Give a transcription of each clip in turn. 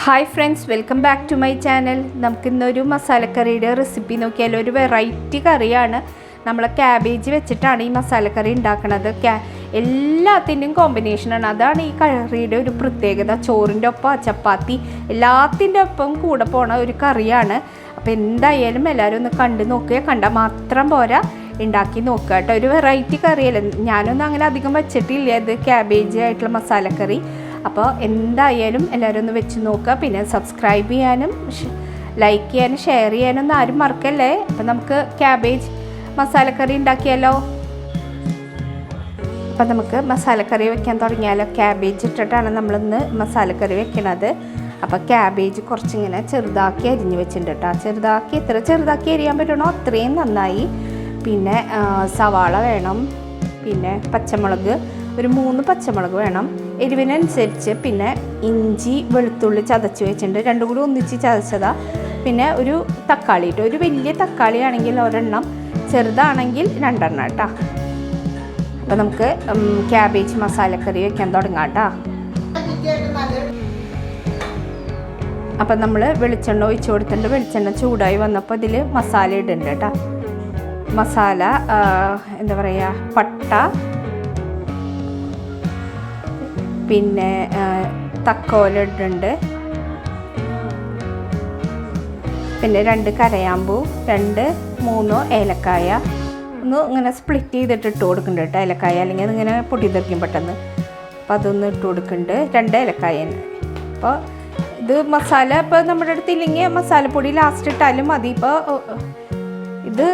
Hi friends, welcome back to my channel. നമുക്കിന്നൊരു മസാലക്കറിയുടെ recipe നോക്കിയാൽ ഒരു വെറൈറ്റി കറിയാണ്. നമ്മൾ ക്യാബേജ് വെച്ചിട്ടാണ് ഈ മസാലക്കറി ഉണ്ടാക്കുന്നത്. എല്ലാത്തിൻ്റെയും കോമ്പിനേഷനാണ്. അതാണ് ഈ കറിയുടെ ഒരു പ്രത്യേകത. ചോറിൻ്റെ ഒപ്പം ചപ്പാത്തി എല്ലാത്തിൻ്റെ ഒപ്പം കൂടെ പോണ ഒരു കറിയാണ്. അപ്പോൾ എന്തായാലും എല്ലാവരും ഒന്ന് കണ്ടു നോക്കുക. കണ്ടാൽ മാത്രം പോരാ, ഉണ്ടാക്കി നോക്കുക കേട്ടോ. ഒരു വെറൈറ്റി കറിയല്ലേ. ഞാനൊന്നും അങ്ങനെ അധികം വെച്ചിട്ടില്ല ഇത് ക്യാബേജ് ആയിട്ടുള്ള മസാലക്കറി. അപ്പോൾ എന്തായാലും എല്ലാവരും ഒന്ന് വെച്ച് നോക്കുക. പിന്നെ സബ്സ്ക്രൈബ് ചെയ്യാനും ലൈക്ക് ചെയ്യാനും ഷെയർ ചെയ്യാനൊന്നും ആരും മറക്കല്ലേ. അപ്പോൾ നമുക്ക് ക്യാബേജ് മസാലക്കറി ഉണ്ടാക്കിയാലോ. അപ്പോൾ നമുക്ക് മസാലക്കറി വെക്കാൻ തുടങ്ങിയാലോ. ക്യാബേജ് ഇട്ടിട്ടാണ് നമ്മളിന്ന് മസാലക്കറി വെക്കണത്. അപ്പോൾ ക്യാബേജ് കുറച്ചിങ്ങനെ ചെറുതാക്കി അരിഞ്ഞ് വെച്ചിട്ടുണ്ട് കേട്ടോ. എത്ര ചെറുതാക്കി അരിയാൻ പറ്റണോ അത്രയും നന്നായി. പിന്നെ സവാള വേണം, പിന്നെ പച്ചമുളക് ഒരു 3 പച്ചമുളക് വേണം എരിവിനനുസരിച്ച്. പിന്നെ ഇഞ്ചി വെളുത്തുള്ളി ചതച്ച് വെച്ചിട്ടുണ്ട്, രണ്ടും കൂടി ഒന്നിച്ച് ചതച്ചതാ. പിന്നെ ഒരു തക്കാളി ഇട്ട്, ഒരു വലിയ തക്കാളി ആണെങ്കിൽ ഒരെണ്ണം, ചെറുതാണെങ്കിൽ 2 എണ്ണം കേട്ടോ. അപ്പോൾ നമുക്ക് ക്യാബേജ് മസാലക്കറി വെക്കാൻ തുടങ്ങാം കേട്ടോ. അപ്പം നമ്മൾ വെളിച്ചെണ്ണ ഒഴിച്ച് കൊടുത്തിട്ടുണ്ട്. വെളിച്ചെണ്ണ ചൂടായി വന്നപ്പോൾ ഇതിൽ മസാല ഇടുന്നുണ്ട് കേട്ടോ. മസാല എന്താ പറയുക, പട്ട, പിന്നെ തക്കോല ഇടുന്നുണ്ട്, പിന്നെ 2 കരയാമ്പൂ, 2-3 ഏലക്കായ ഒന്ന് ഇങ്ങനെ സ്പ്ലിറ്റ് ചെയ്തിട്ട് ഇട്ട് കൊടുക്കുന്നുണ്ട് കേട്ടോ. ഏലക്കായ അല്ലെങ്കിൽ അതിങ്ങനെ പൊട്ടിത്തെറിക്കും പെട്ടെന്ന്. അപ്പോൾ അതൊന്ന് ഇട്ട് കൊടുക്കുന്നുണ്ട്, 2 ഏലക്കായ. അപ്പോൾ ഇത് മസാല ഇപ്പോൾ നമ്മുടെ അടുത്തില്ലെങ്കിൽ മസാലപ്പൊടി ലാസ്റ്റ് ഇട്ടാലും മതി. ഇപ്പോൾ ഇത്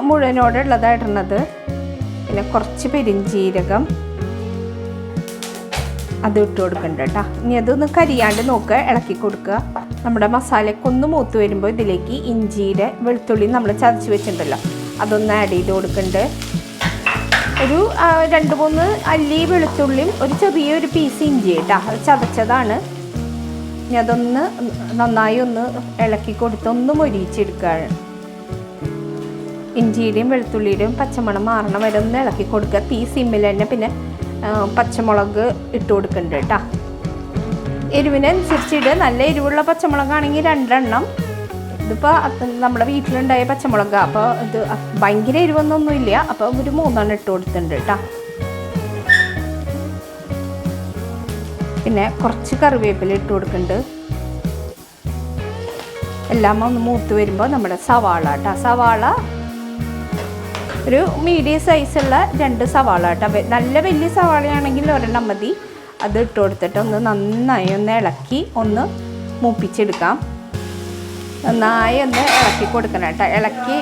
മുഴുവനോടുള്ളതായിടുന്നത്. പിന്നെ കുറച്ച് പെരിഞ്ചീരകം അത് ഇട്ട് കൊടുക്കണ്ട കേട്ടോ. ഇനി അതൊന്ന് കരിയാണ്ട് നോക്കുക, ഇളക്കി കൊടുക്കുക. നമ്മുടെ മസാലയൊക്കെ ഒന്ന് മൂത്ത് വരുമ്പോൾ ഇതിലേക്ക് ഇഞ്ചിയുടെ വെളുത്തുള്ളി നമ്മൾ ചതച്ച് വെച്ചിട്ടുണ്ടല്ലോ അതൊന്ന് ആഡ് ചെയ്ത് കൊടുക്കുന്നുണ്ട്. ഒരു 2-3 അല്ലി വെളുത്തുള്ളിയും ഒരു ചെറിയൊരു പീസ് ഇഞ്ചി കേട്ടോ, അത് ചതച്ചതാണ്. ഇനി അതൊന്ന് നന്നായി ഒന്ന് ഇളക്കി കൊടുത്ത് ഒന്ന് മൊരിയിച്ചെടുക്കുകയാണ്. ഇഞ്ചിയുടെയും വെളുത്തുള്ളിയുടെയും പച്ചമണം മാറണ വരെ ഒന്ന് ഇളക്കി കൊടുക്കുക. തീ സിമ്മിൽ തന്നെ. പിന്നെ പച്ചമുളക് ഇട്ട് കൊടുക്കുന്നുണ്ട് കേട്ടോ. എരിവിനനുസരിച്ചിട്ട് നല്ല എരിവുള്ള പച്ചമുളകാണെങ്കിൽ 2 എണ്ണം. ഇതിപ്പോൾ നമ്മുടെ വീട്ടിലുണ്ടായ പച്ചമുളകാണ്. അപ്പോൾ ഇത് ഭയങ്കര എരിവൊന്നൊന്നുമില്ല. അപ്പോൾ ഒരു 3 എണ്ണം ഇട്ട് കൊടുത്തിട്ടുണ്ട് കേട്ടോ. പിന്നെ കുറച്ച് കറിവേപ്പില ഇട്ട് കൊടുക്കുന്നുണ്ട്. എല്ലാം ഒന്ന് മൂത്ത് വരുമ്പോൾ നമ്മുടെ സവാള കേട്ടോ. സവാള ഒരു മീഡിയം സൈസുള്ള 2 സവാള കേട്ടോ. നല്ല വലിയ സവാളയാണെങ്കിൽ 1 എണ്ണം മതി. അത് ഇട്ട് കൊടുത്തിട്ട് ഒന്ന് നന്നായി ഒന്ന് ഇളക്കി ഒന്ന് മൂപ്പിച്ചെടുക്കാം. നന്നായി ഒന്ന് ഇളക്കി കൊടുക്കണം കേട്ടോ. ഇളക്കി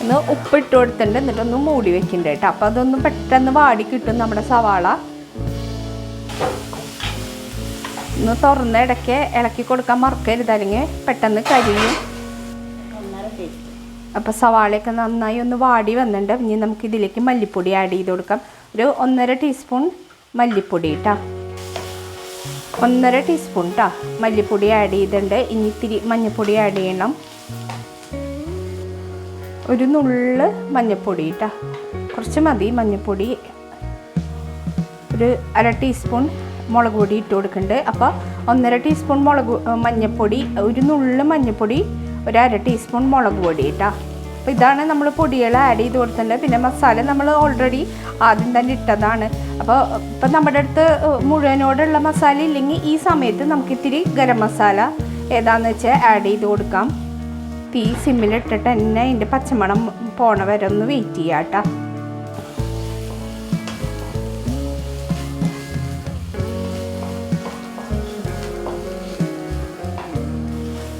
ഒന്ന് ഉപ്പിട്ട് കൊടുത്തിട്ടുണ്ട്. എന്നിട്ടൊന്ന് മൂടി വെക്കുന്നുണ്ട് കേട്ടോ. അപ്പോൾ അതൊന്ന് പെട്ടെന്ന് വാടി കിട്ടും നമ്മുടെ സവാള. ഒന്ന് തുറന്ന് ഇടയ്ക്ക് ഇളക്കി കൊടുക്കാൻ മറക്കരുത്, അല്ലെങ്കിൽ പെട്ടെന്ന് കരിയും. അപ്പോൾ സവാളയൊക്കെ നന്നായി ഒന്ന് വാടി വന്നിട്ടുണ്ട്. ഇനി നമുക്ക് ഇതിലേക്ക് മല്ലിപ്പൊടി ആഡ് ചെയ്ത് കൊടുക്കാം. ഒരു 1.5 ടീസ്പൂൺ മല്ലിപ്പൊടി കേട്ടോ. 1.5 ടീസ്പൂൺ കേട്ടോ മല്ലിപ്പൊടി ആഡ് ചെയ്തിട്ടുണ്ട്. ഇനി ഇത്തിരി മഞ്ഞൾപ്പൊടി ആഡ് ചെയ്യണം. ഒരു നുള്ള് മഞ്ഞൾപ്പൊടി കേട്ടോ, കുറച്ച് മതി മഞ്ഞൾപ്പൊടി. ഒരു 1/2 ടീസ്പൂൺ മുളക് പൊടി ഇട്ട് കൊടുക്കുന്നുണ്ട്. അപ്പോൾ 1.5 ടീസ്പൂൺ മഞ്ഞൾപ്പൊടി, ഒരു നുള്ള് മഞ്ഞൾപ്പൊടി, ഒരു 1/2 ടീസ്പൂൺ മുളക് പൊടി കേട്ടോ. അപ്പോൾ ഇതാണ് നമ്മൾ പൊടികൾ ആഡ് ചെയ്ത് കൊടുത്തിട്ടുണ്ട്. പിന്നെ മസാല നമ്മൾ ഓൾറെഡി ആദ്യം തന്നെ ഇട്ടതാണ്. അപ്പോൾ ഇപ്പം നമ്മുടെ അടുത്ത് മുഴുവനോടുള്ള മസാല ഇല്ലെങ്കിൽ ഈ സമയത്ത് നമുക്കിത്തിരി ഗരം മസാല ഏതാണെന്ന് വെച്ചാൽ ആഡ് ചെയ്ത് കൊടുക്കാം. തീ സിമ്മിലിട്ടിട്ട് തന്നെ അതിൻ്റെ പച്ചമണം പോണ വരെ ഒന്ന് വെയിറ്റ് ചെയ്യാം കേട്ടോ.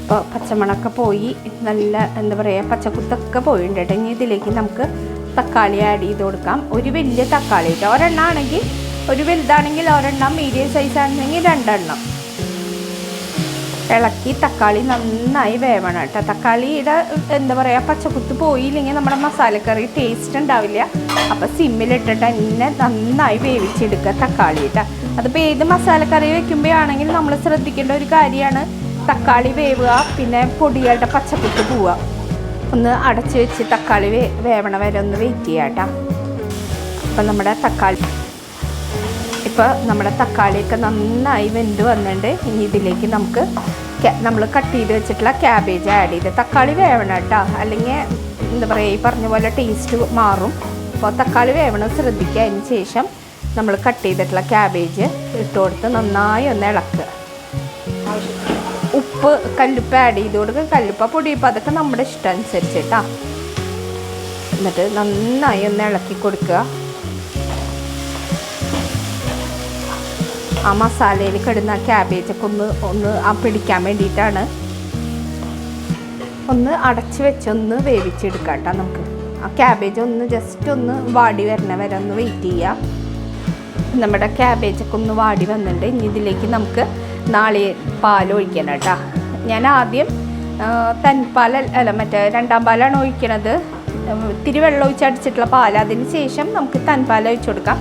അപ്പോൾ പച്ചമണമൊക്കെ പോയി, നല്ല എന്താ പറയുക പച്ചക്കുത്തൊക്കെ പോയിട്ടുണ്ട് കേട്ടോ. ഇനി ഇതിലേക്ക് നമുക്ക് തക്കാളി ആഡ് ചെയ്ത് കൊടുക്കാം. ഒരു വലിയ തക്കാളി കേട്ടോ. 1 എണ്ണം ആണെങ്കിൽ, ഒരു വലുതാണെങ്കിൽ 1 എണ്ണം, മീഡിയം സൈസ് ആണെങ്കിൽ 2 എണ്ണം. ഇളക്കി തക്കാളി നന്നായി വേവണം കേട്ടോ. തക്കാളിയുടെ എന്താ പറയുക പച്ചക്കുത്ത് പോയില്ലെങ്കിൽ നമ്മുടെ മസാലക്കറി ടേസ്റ്റ് ഉണ്ടാവില്ല. അപ്പോൾ സിമ്മിലിട്ടിട്ട് തന്നെ നന്നായി വേവിച്ചെടുക്കുക തക്കാളി കേട്ടോ. അതിപ്പോൾ ഏത് മസാലക്കറി വെക്കുമ്പോഴാണെങ്കിൽ നമ്മൾ ശ്രദ്ധിക്കേണ്ട ഒരു കാര്യമാണ് തക്കാളി വേവുക, പിന്നെ പൊടികളുടെ പച്ചക്കുത്ത് പോവുക. ഒന്ന് അടച്ച് വെച്ച് തക്കാളി വേവണ വരെ ഒന്ന് വെയിറ്റ് ചെയ്യാം കേട്ടോ. അപ്പം നമ്മുടെ തക്കാളി ഇപ്പോൾ നമ്മുടെ തക്കാളിയൊക്കെ നന്നായി വെന്ത് വന്നിട്ടുണ്ട്. ഇനി ഇതിലേക്ക് നമുക്ക് നമ്മൾ കട്ട് ചെയ്ത് വെച്ചിട്ടുള്ള ക്യാബേജ് ആഡ് ചെയ്ത്, തക്കാളി വേവണം കേട്ടോ, അല്ലെങ്കിൽ എന്താ പറയുക ഈ പറഞ്ഞ പോലെ ടേസ്റ്റ് മാറും. അപ്പോൾ തക്കാളി വേവണം ശ്രദ്ധിക്കുക. അതിന് ശേഷം നമ്മൾ കട്ട് ചെയ്തിട്ടുള്ള ക്യാബേജ് ഇട്ട് കൊടുത്ത് നന്നായി ഒന്ന് ഇളക്കുക. ഉപ്പ് കല്ലുപ്പ് ആഡ് ചെയ്ത് കൊടുക്കുക. കല്ലുപ്പ പൊടിയപ്പം അതൊക്കെ നമ്മുടെ ഇഷ്ടം അനുസരിച്ച് കേട്ടോ. എന്നിട്ട് നന്നായി ഒന്ന് ഇളക്കി കൊടുക്കുക. ആ മസാലയിൽ കിടന്ന ക്യാബേജൊക്കെ ഒന്ന് പിടിക്കാൻ വേണ്ടിയിട്ടാണ്. ഒന്ന് അടച്ച് വെച്ചൊന്ന് വേവിച്ചെടുക്കാം കേട്ടോ. നമുക്ക് ആ ക്യാബേജ് ഒന്ന് ജസ്റ്റ് ഒന്ന് വാടി വരണ വരെ ഒന്ന് വെയിറ്റ് ചെയ്യാം. നമ്മുടെ ക്യാബേജൊക്കെ ഒന്ന് വാടി വന്നിട്ടുണ്ട്. ഇനി ഇതിലേക്ക് നമുക്ക് പാൽ ഒഴിക്കണം കേട്ടോ. ഞാൻ ആദ്യം തൻപാൽ അല്ല മറ്റേ രണ്ടാം പാലാണ് ഒഴിക്കണത്. ഇത്തിരി വെള്ളം ഒഴിച്ചടിച്ചിട്ടുള്ള പാൽ. അതിന് ശേഷം നമുക്ക് തൻപാൽ ഒഴിച്ചു കൊടുക്കാം.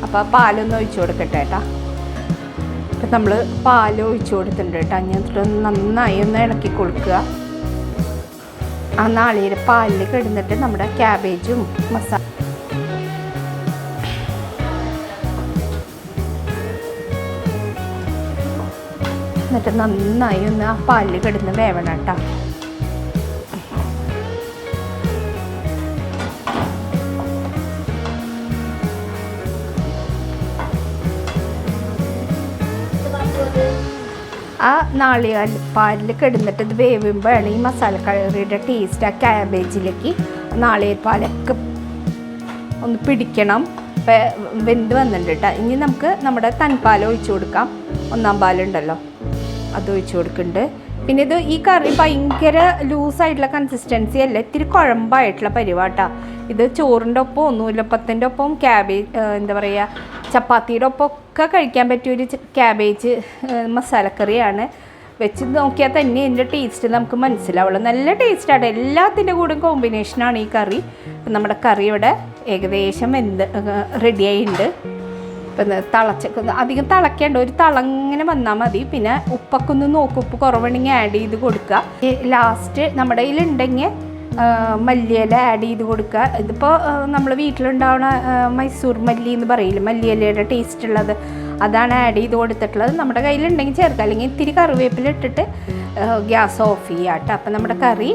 അപ്പോൾ പാലൊന്ന് ഒഴിച്ചു കൊടുക്കട്ടെ കേട്ടോ. അപ്പം നമ്മൾ പാൽ ഒഴിച്ചു കൊടുത്തിട്ടുണ്ട് കേട്ടോ. എന്നിട്ട് നന്നായി ഒന്ന് ഇളക്കി കൊടുക്കുക. ആ നാളികേര പാലിൽ കിടന്നിട്ട് നമ്മുടെ ക്യാബേജും മസാല എന്നിട്ട് നന്നായി ഒന്ന് ആ പാലിൽ കിടന്ന് വേവണം കേട്ടോ. ആ പാലിൽ കിടന്നിട്ട് ഇത് വേവുമ്പോഴാണ് ഈ മസാലക്കറിയുടെ ടേസ്റ്റ് ആ ക്യാബേജിലേക്ക് നാളികേരപ്പാലൊക്കെ ഒന്ന് പിടിക്കണം. വെന്ത് വന്നിട്ടുണ്ട് കേട്ടോ. ഇനി നമുക്ക് നമ്മുടെ തൻപാൽ ഒഴിച്ചു കൊടുക്കാം. ഒന്നാം പാലുണ്ടല്ലോ അത് ഒഴിച്ചു കൊടുക്കുന്നുണ്ട്. പിന്നെ ഈ കറി ഭയങ്കര ലൂസായിട്ടുള്ള കൺസിസ്റ്റൻസി അല്ല, ഇത്തിരി കുഴമ്പായിട്ടുള്ള പരിവാട്ടാ. ഇത് ചോറിൻ്റെ ഒപ്പം നൂലപ്പത്തിൻ്റെ ഒപ്പം എന്താ പറയുക ചപ്പാത്തിയുടെ ഒപ്പം ഒക്കെ കഴിക്കാൻ പറ്റിയൊരു ക്യാബേജ് മസാലക്കറിയാണ്. വെച്ച് നോക്കിയാൽ തന്നെ ഇതിൻ്റെ ടേസ്റ്റ് നമുക്ക് മനസ്സിലാവുള്ളൂ. നല്ല ടേസ്റ്റാണ്. എല്ലാത്തിൻ്റെ കൂടെ കോമ്പിനേഷനാണ് ഈ കറി. നമ്മുടെ കറി ഇവിടെ ഏകദേശം റെഡി ആയിട്ടുണ്ട്. ഇപ്പം അധികം തിളക്കേണ്ട, ഒരു തിളങ്ങനെ വന്നാൽ മതി. പിന്നെ ഉപ്പൊക്കെ ഒന്ന് നോക്കും, ഉപ്പ് കുറവുണ്ടെങ്കിൽ ആഡ് ചെയ്ത് കൊടുക്കുക. ലാസ്റ്റ് നമ്മുടെ കയ്യിലുണ്ടെങ്കിൽ മല്ലിയില ആഡ് ചെയ്ത് കൊടുക്കുക. ഇതിപ്പോൾ നമ്മൾ വീട്ടിലുണ്ടാവുന്ന മൈസൂർ മല്ലി എന്ന് പറയില്ല, മല്ലിയിലയുടെ ടേസ്റ്റ് ഉള്ളത്, അതാണ് ആഡ് ചെയ്ത് കൊടുത്തിട്ടുള്ളത്. നമ്മുടെ കയ്യിലുണ്ടെങ്കിൽ ചേർക്കുക, അല്ലെങ്കിൽ ഇത്തിരി കറിവേപ്പിലിട്ടിട്ട് ഗ്യാസ് ഓഫ് ചെയ്യുക കേട്ടോ. അപ്പം നമ്മുടെ കറി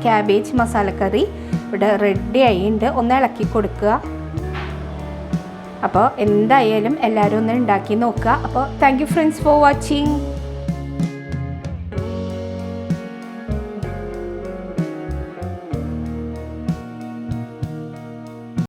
ക്യാബേജ് മസാലക്കറി ഇവിടെ റെഡി ആയിട്ടുണ്ട്. ഒന്ന് ഇളക്കി കൊടുക്കുക. അപ്പോൾ എന്തായാലും എല്ലാവരും ഒന്ന് ഉണ്ടാക്കി നോക്കുക. അപ്പോൾ thank you friends for watching.